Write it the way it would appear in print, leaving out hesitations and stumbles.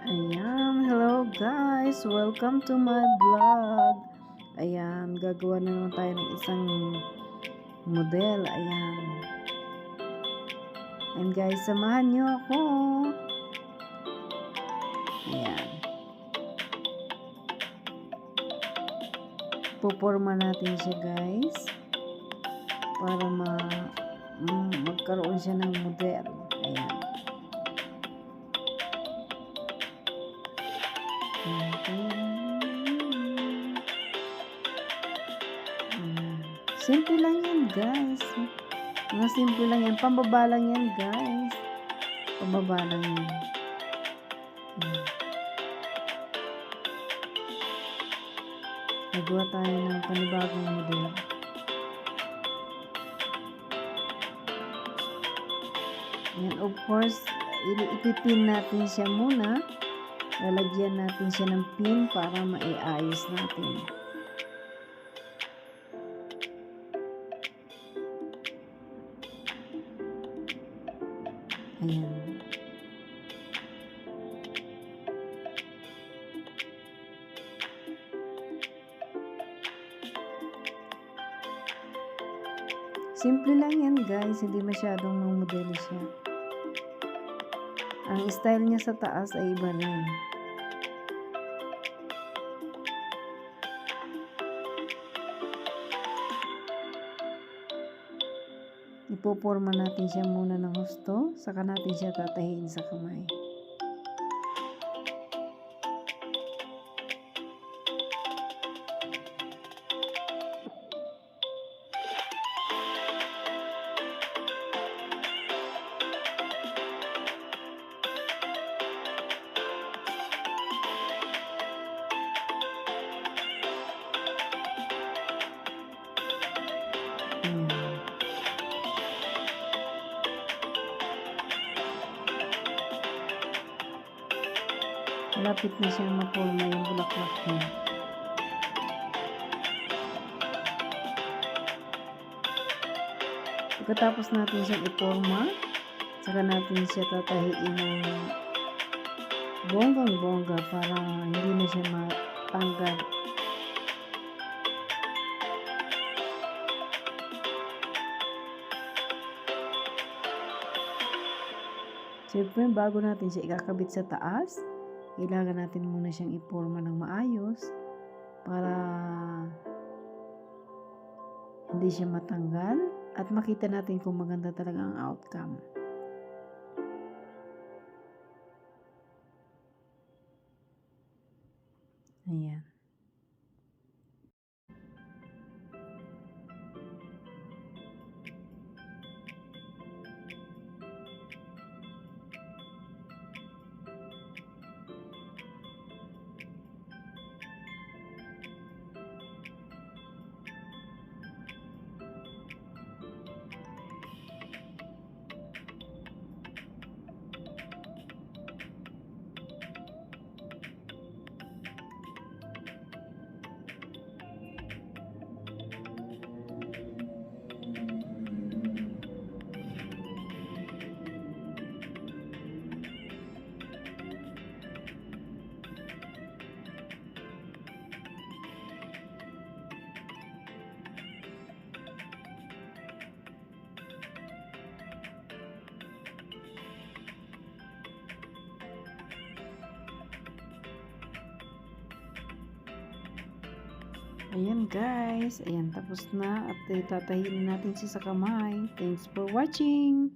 Ayan, hello guys! Welcome to my vlog. Ayan, gagawa na naman tayo ng isang model. Ayan. And guys, samahan nyo ako. Ayan. Puporma natin siya guys. Para magkaroon siya ng model. Ayan. Simple lang yan guys. Mga simple lang yan. Pambaba lang yan guys. Pambaba lang yan. Nagawa tayo ng panibagong model. Yan, of course, ipipin natin siya muna. Lalagyan natin siya ng pin para maiayos natin. Ayan. Simple lang yan guys, hindi masyadong mamodelo siya. Ang style niya sa taas ay iba rin. Ipoporma natin siya muna ng husto, saka natin siya tatahiin sa kamay. Malapit na siyang maporma yung bulaklak niya. Pagkatapos natin siyang iporma, saka natin siya tatahiin ng bonggang-bongga para hindi na siya matanggal. Siyempre, bago natin siya ikakabit sa taas, kailangan natin muna siyang iporma ng maayos para hindi siya matanggal at makita natin kung maganda talaga ang outcome. Ayan. Ayan guys, ayan tapos na at tatahiin natin siya sa kamay. Thanks for watching!